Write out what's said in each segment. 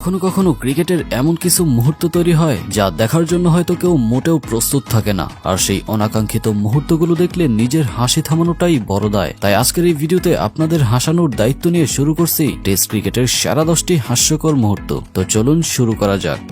কখনো কখনো ক্রিকেটের এমন কিছু মুহূর্ত তৈরি হয় যা দেখার জন্য হয়তো কেউ মোটেও প্রস্তুত থাকে না, আর সেই অনাকাঙ্ক্ষিত মুহূর্তগুলো দেখলে নিজের হাসি থামানোটাই বড় দায়। তাই আজকের এই ভিডিওতে আপনাদের হাসানোর দায়িত্ব নিয়ে শুরু করছি টেস্ট ক্রিকেটের সেরা 10টি হাস্যকর মুহূর্ত। তো চলুন শুরু করা যাক।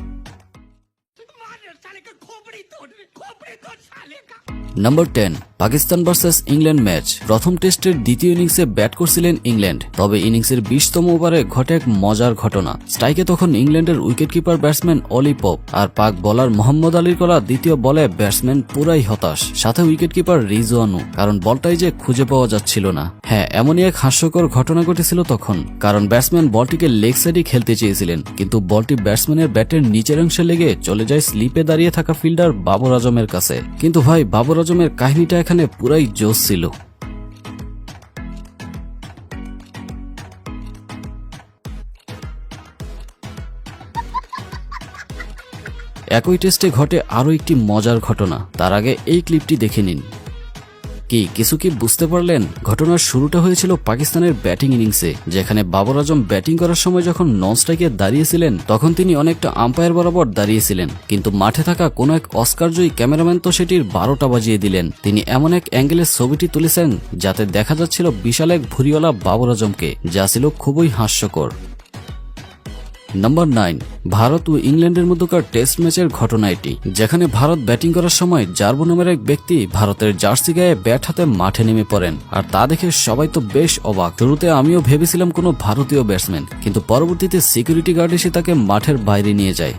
Number 10, Pakistan versus England match. প্রথম টেস্টের দ্বিতীয় ইনিংসে ব্যাট করছিলেন ইংল্যান্ড, তবে ইনিংসের 20তম ওভারে ঘটে এক মজার ঘটনা। স্ট্রাইকে তখন ইংল্যান্ডের উইকেটকিপার ব্যাটসম্যান অলি পপ, আর পাক বোলার মোহাম্মদ আলীর করা দ্বিতীয় বলে ব্যাটসম্যান পুরাই হতাশ, সাথে উইকেটকিপার রিজওয়ানও, কারণ বলটাই যে খুঁজে পাওয়া যাচ্ছিল না। হ্যাঁ, এমনই এক হাস্যকর ঘটনা ঘটেছিল তখন, কারণ ব্যাটসম্যান বলটিকে লেগ সাইডে খেলতে চেয়েছিলেন, কিন্তু বলটি ব্যাটসম্যানের ব্যাটের নিচের অংশে লেগে চলে যায় স্লিপে দাঁড়িয়ে থাকা ফিল্ডার বাবর আজমের কাছে। কিন্তু ভাই, বাবর আজমের কাহিনীটা এখানে পুরাই জোশ ছিল। একই টেস্টে ঘটে আরো একটি মজার ঘটনা, তার আগে এই ক্লিপটি দেখে নিন। কিছু কি বুঝতে পারলেন? ঘটনার শুরুটা হয়েছিল পাকিস্তানের ব্যাটিং ইনিংসে, যেখানে বাবর আজম ব্যাটিং করার সময় যখন নন স্ট্রাইকে দাঁড়িয়েছিলেন তখন তিনি অনেকটা আম্পায়ার বরাবর দাঁড়িয়েছিলেন, কিন্তু মাঠে থাকা কোনো এক অস্কারজয়ী ক্যামেরাম্যান তো সেটির 12টা বাজিয়ে দিলেন। তিনি এমন এক অ্যাঙ্গেলে ছবিটি তুলেছেন যাতে দেখা যাচ্ছিল বিশাল এক ভুঁড়িওয়ালা বাবর আজমকে, যা ছিল খুবই হাস্যকর। নাম্বার 9, ভারত ও ইংল্যান্ডের মধ্যকার টেস্ট ম্যাচের ঘটনা এটি, যেখানে ভারত ব্যাটিং করার সময় জার্বো নামের এক ব্যক্তি ভারতের জার্সি গায়ে ব্যাট হাতে মাঠে নেমে পড়েন, আর তা দেখে সবাই তো বেশ অবাক। শুরুতে আমিও ভেবেছিলাম কোনো ভারতীয় ব্যাটসম্যান, কিন্তু পরবর্তীতে সিকিউরিটি গার্ড এসে তাকে মাঠের বাইরে নিয়ে যায়।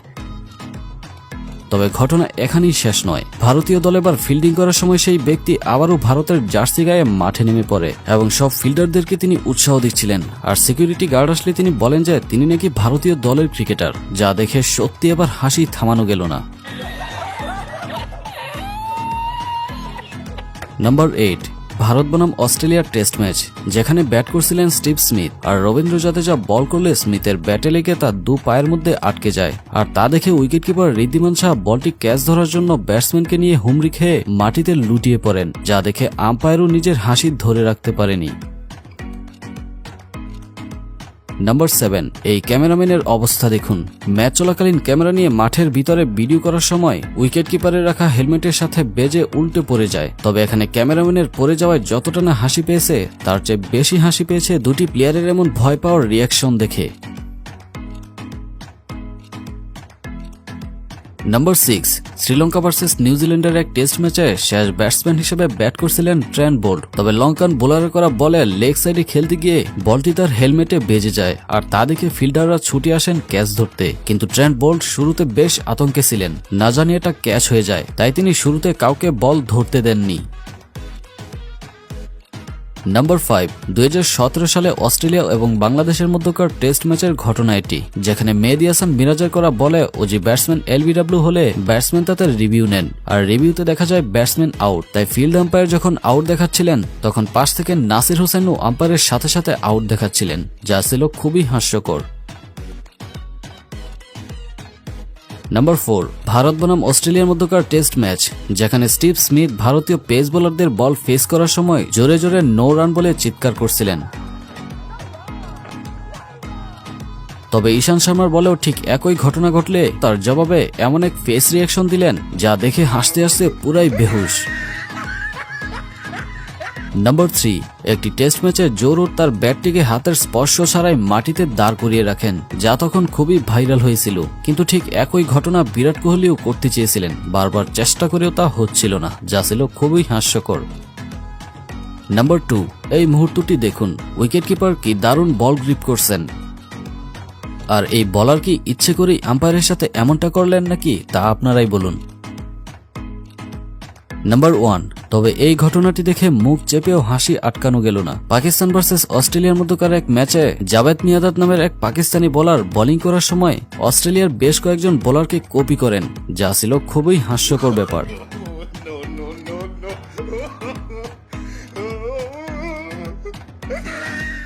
তবে ঘটনা এখানেই শেষ নয়। ভারতীয় দল এবার ফিল্ডিং করার সময় সেই ব্যক্তি আবারও ভারতের জার্সি গায়ে মাঠে নেমে পড়ে এবং সব ফিল্ডারদেরকে তিনি উৎসাহ দিচ্ছিলেন, আর সিকিউরিটি গার্ড আসলে তিনি বলেন যে তিনি নাকি ভারতীয় দলের ক্রিকেটার, যা দেখে সত্যি এবার হাসি থামানো গেল না। নাম্বার 8, ভারত বনাম অস্ট্রেলিয়ার টেস্ট ম্যাচ, যেখানে ব্যাট করছিলেন স্টিভ স্মিথ, আর রবীন্দ্র জাদেজা বল করলে স্মিথের ব্যাটে লেগে তার দু পায়ের মধ্যে আটকে যায়, আর তা দেখে উইকেটকিপার ঋদ্ধিমান শাহ বলটি ক্যাচ ধরার জন্য ব্যাটসম্যানকে নিয়ে হুমড়ি খেয়ে মাটিতে লুটিয়ে পড়েন, যা দেখে আম্পায়ারও নিজের হাসি ধরে রাখতে পারেনি। নাম্বার 7, এই ক্যামেরাম্যানের অবস্থা দেখুন। ম্যাচ চলাকালীন ক্যামেরা নিয়ে মাঠের ভিতরে ভিডিও করার সময় উইকেট কিপারের রাখা হেলমেটের সাথে বেজে উল্টে পড়ে যায়, তবে এখানে ক্যামেরাম্যানের পড়ে যাওয়ায় যতটা না হাসি পেয়েছে তার চেয়ে বেশি হাসি পেয়েছে দুটি প্লেয়ারের এমন ভয় পাওয়ার রিয়াকশন দেখে। নাম্বার 6, শ্রীলঙ্কা ভার্সেস নিউজিল্যান্ডের এক টেস্ট ম্যাচে শেষ ব্যাটসম্যান হিসেবে ব্যাট করছিলেন ট্রেন্ট বোল্ট, তবে লঙ্কান বোলারের করা বলে লেগ সাইডে খেলতে গিয়ে বলটি তার হেলমেটে বেজে যায়, আর তা দেখে ফিল্ডাররা ছুটে আসেন ক্যাচ ধরতে, কিন্তু ট্রেন্ট বোল্ট শুরুতে বেশ আতঙ্কে ছিলেন, না জানি এটা ক্যাচ হয়ে যায়, তাই তিনি শুরুতে কাউকে বল ধরতে দেননি। নাম্বার 5, 2017 সালে অস্ট্রেলিয়া এবং বাংলাদেশের মধ্যকার টেস্ট ম্যাচের ঘটনা এটি, যেখানে মেহেদী হাসান মিরাজের করা বলে ওজি ব্যাটসম্যান এলবিডব্লিউ হলে ব্যাটসম্যান তাতে রিভিউ নেন, আর রিভিউতে দেখা যায় ব্যাটসম্যান আউট, তাই ফিল্ড আম্পায়ার যখন আউট দেখাচ্ছিলেন তখন পাশ থেকে নাসির হোসেনও আম্পায়ারের সাথে সাথে আউট দেখাচ্ছিলেন, যা ছিল খুবই হাস্যকর। নাম্বার 4, ভারত বনাম অস্ট্রেলিয়ার মধ্যকার টেস্ট ম্যাচ, যেখানে স্টিভ স্মিথ ভারতীয় পেস বোলারদের বল ফেস করার সময় জোরে জোরে নো রান বলে চিৎকার করছিলেন, তবে ঈশান শর্মার বলেও ঠিক একই ঘটনা ঘটলে তার জবাবে এমন এক ফেস রিয়াকশন দিলেন যা দেখে হাসতে হাসতে পুরাই বেহুশ। নাম্বার 3, একটি টেস্ট ম্যাচে জো রুট তার ব্যাটটিকে হাতের স্পর্শ ছাড়াই মাটিতে দাঁড় করিয়ে রাখেন, যা তখন খুবই ভাইরাল হয়েছিল, কিন্তু ঠিক একই ঘটনা বিরাট কোহলিও করতে চেয়েছিলেন, বারবার চেষ্টা করেও তা হচ্ছিল না, যা ছিল খুবই হাস্যকর। নাম্বার 2, এই মুহূর্তটি দেখুন। উইকেটকিপার কি দারুণ বল গ্রিপ করছেন, আর এই বলার কি ইচ্ছে করেই আম্পায়ারের সাথে এমনটা করলেন নাকি তা আপনারাই বলুন। নাম্বার 1, তবে এই ঘটনাটি দেখে মুখ চেপেও হাসি আটকানো গেল না। পাকিস্তান ভার্সেস অস্ট্রেলিয়ার মধ্যকার এক ম্যাচে জাভেদ মিয়াদাদ নামের এক পাকিস্তানি বোলার বোলিং করার সময় অস্ট্রেলিয়ার বেশ কয়েকজন বোলারকে কপি করেন, যা ছিল খুবই হাস্যকর ব্যাপার।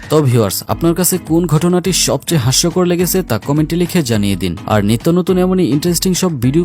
তো ভিউয়ার্স, আপনার কাছে কোন ঘটনাটি সবচেয়ে হাস্যকর লেগেছে তা কমেন্টে লিখে জানিয়ে দিন, আর নিত্য নতুন এমনই ইন্টারেস্টিং সব ভিডিও